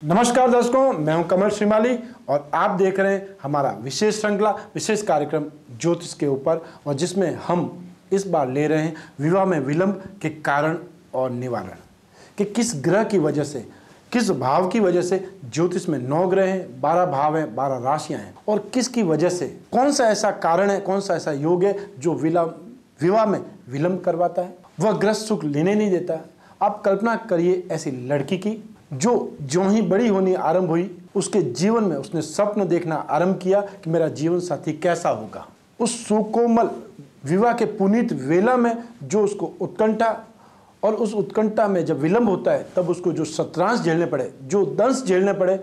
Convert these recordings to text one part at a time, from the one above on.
नमस्कार दर्शकों, मैं हूं कमल श्रीमाली और आप देख रहे हैं हमारा विशेष श्रृंखला विशेष कार्यक्रम ज्योतिष के ऊपर, और जिसमें हम इस बार ले रहे हैं विवाह में विलंब के कारण और निवारण। कि किस ग्रह की वजह से, किस भाव की वजह से, ज्योतिष में 9 ग्रह हैं, 12 भाव हैं, 12 राशियां हैं, और किसकी वजह से, कौन सा ऐसा कारण है, कौन सा ऐसा योग है जो विवाह में विलंब करवाता है, वह ग्रह सुख लेने नहीं देता। आप कल्पना करिए ऐसी लड़की की जो ही बड़ी होनी आरंभ हुई, उसके जीवन में उसने स्वप्न देखना आरंभ किया कि मेरा जीवन साथी कैसा होगा। उस सुकोमल विवाह के पुनीत वेला में जो उसको उत्कंठा, और उस उत्कंठा में जब विलंब होता है तब उसको जो सत्रांश झेलने पड़े, जो दंश झेलने पड़े,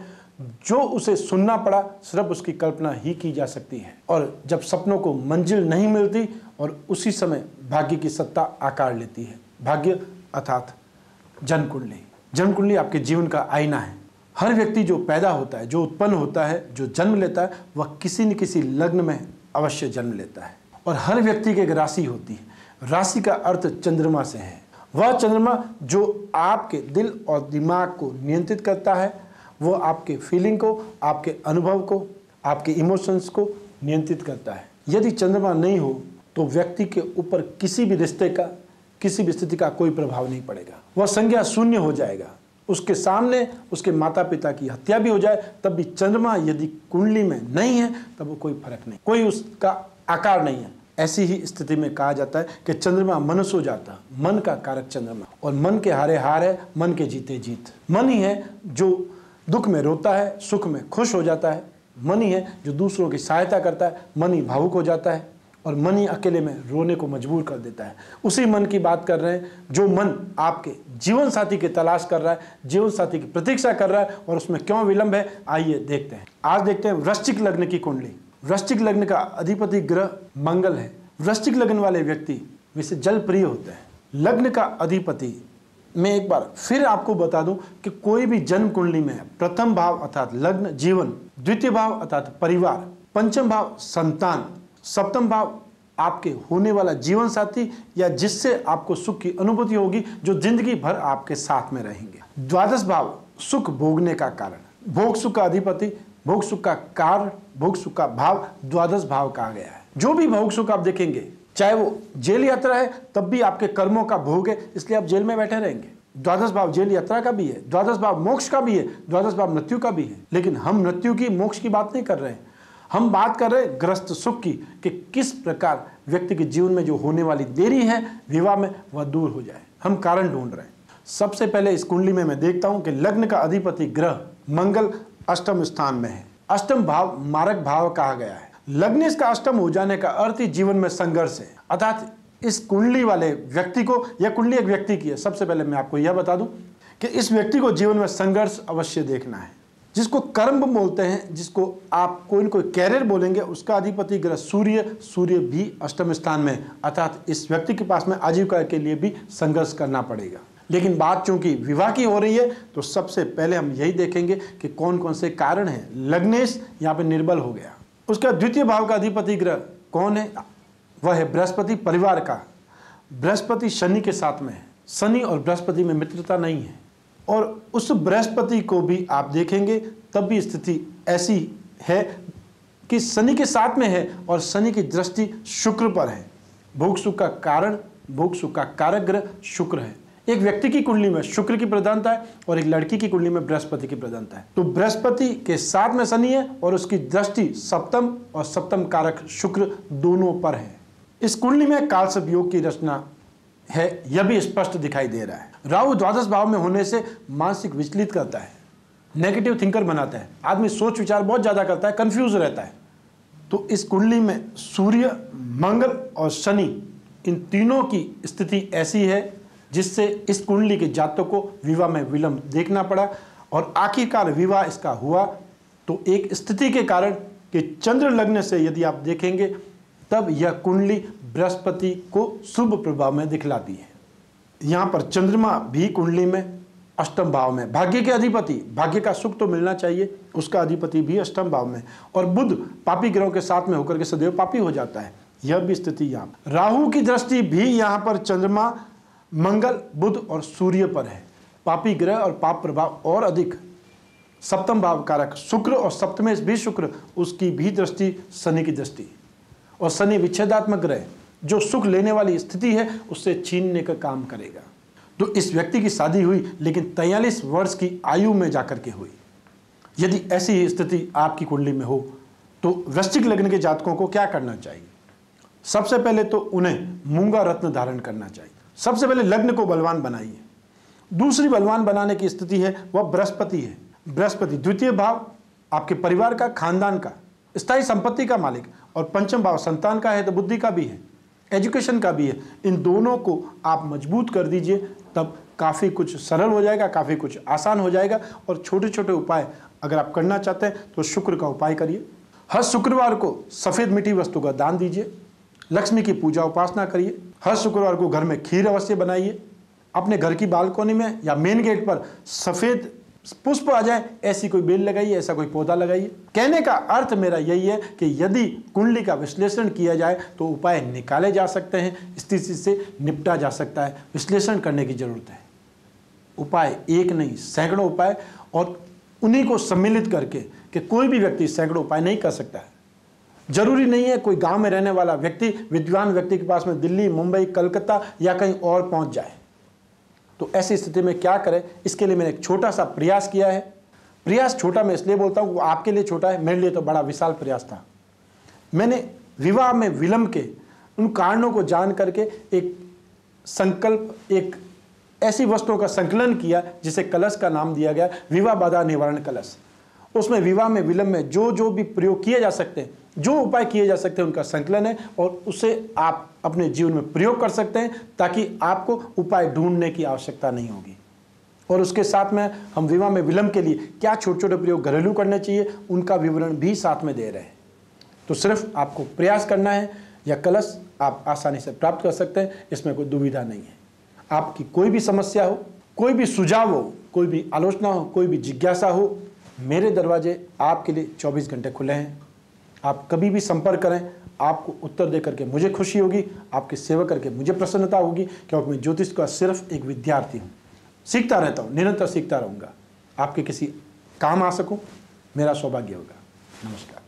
जो उसे सुनना पड़ा, सिर्फ उसकी कल्पना ही की जा सकती है। और जब सपनों को मंजिल नहीं मिलती और उसी समय भाग्य की सत्ता आकार लेती है। भाग्य अर्थात जन्म कुंडली। जन्म कुंडली आपके जीवन का आईना है। हर व्यक्ति जो पैदा होता है, जो उत्पन्न होता है, जो जन्म लेता है, वह किसी न किसी लग्न में अवश्य जन्म लेता है। और हर व्यक्ति की एक राशि होती है। राशि का अर्थ चंद्रमा से है। वह चंद्रमा जो आपके दिल और दिमाग को नियंत्रित करता है, वो आपके फीलिंग को, आपके अनुभव को, आपके इमोशंस को नियंत्रित करता है। यदि चंद्रमा नहीं हो तो व्यक्ति के ऊपर किसी भी रिश्ते का, किसी भी स्थिति का कोई प्रभाव नहीं पड़ेगा। वह संज्ञा शून्य हो जाएगा। उसके सामने उसके माता पिता की हत्या भी हो जाए तब भी चंद्रमा यदि कुंडली में नहीं है तब वो कोई फर्क नहीं, कोई उसका आकार नहीं है। ऐसी ही स्थिति में कहा जाता है कि चंद्रमा मनुष्य हो जाता, मन का कारक चंद्रमा, और मन के हारे हार है, मन के जीते जीत। मन ही है जो दुख में रोता है, सुख में खुश हो जाता है। मन ही है जो दूसरों की सहायता करता है। मन ही भावुक हो जाता है और मन ही अकेले में रोने को मजबूर कर देता है। उसी मन की बात कर रहे हैं जो मन आपके जीवन साथी की तलाश कर रहा है, जीवन साथी की प्रतीक्षा कर रहा है, और उसमें क्यों विलंब है, आइए देखते हैं। आज देखते हैं वृश्चिक लग्न की कुंडली। वृश्चिक लग्न का अधिपति ग्रह मंगल है। वृश्चिक लग्न वाले व्यक्ति वैसे जल प्रिय होते हैं। लग्न का अधिपति, मैं एक बार फिर आपको बता दूं कि कोई भी जन्म कुंडली में प्रथम भाव अर्थात लग्न जीवन, द्वितीय भाव अर्थात परिवार, पंचम भाव संतान, सप्तम भाव आपके होने वाला जीवन साथी या जिससे आपको सुख की अनुभूति होगी, जो जिंदगी भर आपके साथ में रहेंगे। द्वादश भाव सुख भोगने का कारण, भोग सुख का अधिपति, भोग सुख का कारण, भोग सुख का भाव द्वादश भाव कहा गया है। जो भी भोग सुख आप देखेंगे, चाहे वो जेल यात्रा है तब भी आपके कर्मों का भोग है, इसलिए आप जेल में बैठे रहेंगे। द्वादश भाव जेल यात्रा का भी है, द्वादश भाव मोक्ष का भी है, द्वादश भाव मृत्यु का भी है। लेकिन हम मृत्यु की, मोक्ष की बात नहीं कर रहे हैं। हम बात कर रहे हैं ग्रस्त सुख की, कि किस प्रकार व्यक्ति के जीवन में जो होने वाली देरी है विवाह में, वह दूर हो जाए। हम कारण ढूंढ रहे हैं। सबसे पहले इस कुंडली में मैं देखता हूं कि लग्न का अधिपति ग्रह मंगल अष्टम स्थान में है। अष्टम भाव मारक भाव कहा गया है। लग्न इसका अष्टम हो जाने का अर्थ ही जीवन में संघर्ष है। अर्थात इस कुंडली वाले व्यक्ति को, यह कुंडली एक व्यक्ति की है, सबसे पहले मैं आपको यह बता दूं कि इस व्यक्ति को जीवन में संघर्ष अवश्य देखना है। जिसको कर्म बोलते हैं, जिसको आप कोई न कोई कैरियर बोलेंगे, उसका अधिपति ग्रह सूर्य भी अष्टम स्थान में, अर्थात इस व्यक्ति के पास में आजीविका के लिए भी संघर्ष करना पड़ेगा। लेकिन बात चूंकि विवाह की हो रही है तो सबसे पहले हम यही देखेंगे कि कौन कौन से कारण हैं। लग्नेश यहाँ पे निर्बल हो गया। उसका द्वितीय भाव का अधिपति ग्रह कौन है? वह है बृहस्पति, परिवार का। बृहस्पति शनि के साथ में है। शनि और बृहस्पति में मित्रता नहीं है, और उस बृहस्पति को भी आप देखेंगे तब भी स्थिति ऐसी है कि शनि के साथ में है और शनि की दृष्टि शुक्र पर है। भोग सुख का कारण, भोग सुख का कारक ग्रह शुक्र है। एक व्यक्ति की कुंडली में शुक्र की प्रधानता है और एक लड़की की कुंडली में बृहस्पति की प्रधानता है। तो बृहस्पति के साथ में शनि है और उसकी दृष्टि सप्तम और सप्तम कारक शुक्र दोनों पर है। इस कुंडली में कालसर्प योग की रचना है, यह भी स्पष्ट दिखाई दे रहा है। राहु द्वादश भाव में होने से मानसिक विचलित करता है, नेगेटिव थिंकर बनाता है। आदमी सोच विचार बहुत ज्यादा करता है, कंफ्यूज रहता है। तो इस कुंडली में सूर्य, मंगल और शनि, इन तीनों की स्थिति ऐसी है जिससे इस कुंडली के जातक को विवाह में विलंब देखना पड़ा। और आखिरकार विवाह इसका हुआ तो एक स्थिति के कारण कि चंद्र लग्न से यदि आप देखेंगे तब यह कुंडली बृहस्पति को शुभ प्रभाव में दिखलाती है। यहाँ पर चंद्रमा भी कुंडली में अष्टम भाव में, भाग्य के अधिपति, भाग्य का सुख तो मिलना चाहिए, उसका अधिपति भी अष्टम भाव में, और बुध पापी ग्रहों के साथ में होकर के सदैव पापी हो जाता है। यह भी स्थिति यहाँ राहु की दृष्टि भी यहाँ पर चंद्रमा, मंगल, बुध और सूर्य पर है। पापी ग्रह और पाप प्रभाव और अधिक सप्तम भाव कारक शुक्र और सप्तमेश भी शुक्र, उसकी भी दृष्टि शनि की दृष्टि, और शनि विच्छेदात्मक ग्रह जो सुख लेने वाली स्थिति है उससे छीनने का काम करेगा। तो इस व्यक्ति की शादी हुई लेकिन 43 वर्ष की आयु में जाकर के हुई। यदि ऐसी स्थिति आपकी कुंडली में हो तो वृश्चिक लग्न के जातकों को क्या करना चाहिए? सबसे पहले तो उन्हें मूंगा रत्न धारण करना चाहिए। सबसे पहले लग्न को बलवान बनाइए। दूसरी बलवान बनाने की स्थिति है वह बृहस्पति है। बृहस्पति द्वितीय भाव आपके परिवार का, खानदान का, स्थायी संपत्ति का मालिक, और पंचम भाव संतान का है तो बुद्धि का भी है, एजुकेशन का भी है। इन दोनों को आप मजबूत कर दीजिए, तब काफ़ी कुछ सरल हो जाएगा, काफ़ी कुछ आसान हो जाएगा। और छोटे छोटे उपाय अगर आप करना चाहते हैं तो शुक्र का उपाय करिए। हर शुक्रवार को सफ़ेद मीठी वस्तु का दान दीजिए। लक्ष्मी की पूजा उपासना करिए। हर शुक्रवार को घर में खीर अवश्य बनाइए। अपने घर की बालकोनी में या मेन गेट पर सफ़ेद पुष्प आ जाए ऐसी कोई बेल लगाइए, ऐसा कोई पौधा लगाइए। कहने का अर्थ मेरा यही है कि यदि कुंडली का विश्लेषण किया जाए तो उपाय निकाले जा सकते हैं, स्थिति से निपटा जा सकता है। विश्लेषण करने की जरूरत है। उपाय एक नहीं, सैकड़ों उपाय, और उन्हीं को सम्मिलित करके कि कोई भी व्यक्ति सैकड़ों उपाय नहीं कर सकता है। जरूरी नहीं है कोई गांव में रहने वाला व्यक्ति विद्वान व्यक्ति के पास में दिल्ली, मुंबई, कलकत्ता या कहीं और पहुंच जाए। तो ऐसी स्थिति में क्या करें, इसके लिए मैंने एक छोटा सा प्रयास किया है। प्रयास छोटा मैं इसलिए बोलता हूँ, वो आपके लिए छोटा है, मेरे लिए तो बड़ा विशाल प्रयास था। मैंने विवाह में विलंब के उन कारणों को जान करके एक संकल्प, एक ऐसी वस्तुओं का संकलन किया जिसे कलश का नाम दिया गया विवाह बाधा निवारण कलश। उसमें विवाह में विलंब में जो भी प्रयोग किए जा सकते हैं, जो उपाय किए जा सकते हैं, उनका संकलन है, और उसे आप अपने जीवन में प्रयोग कर सकते हैं ताकि आपको उपाय ढूंढने की आवश्यकता नहीं होगी। और उसके साथ में हम विवाह में विलंब के लिए क्या छोटे छोटे प्रयोग घरेलू करने चाहिए उनका विवरण भी साथ में दे रहे हैं। तो सिर्फ आपको प्रयास करना है, या कलश आप आसानी से प्राप्त कर सकते हैं, इसमें कोई दुविधा नहीं है। आपकी कोई भी समस्या हो, कोई भी सुझाव हो, कोई भी आलोचना हो, कोई भी जिज्ञासा हो, मेरे दरवाजे आपके लिए 24 घंटे खुले हैं। आप कभी भी संपर्क करें, आपको उत्तर दे करके मुझे खुशी होगी, आपकी सेवा करके मुझे प्रसन्नता होगी, क्योंकि मैं ज्योतिष का सिर्फ एक विद्यार्थी हूँ। सीखता रहता हूँ, निरंतर सीखता रहूँगा। आपके किसी काम आ सकूँ, मेरा सौभाग्य होगा। नमस्कार।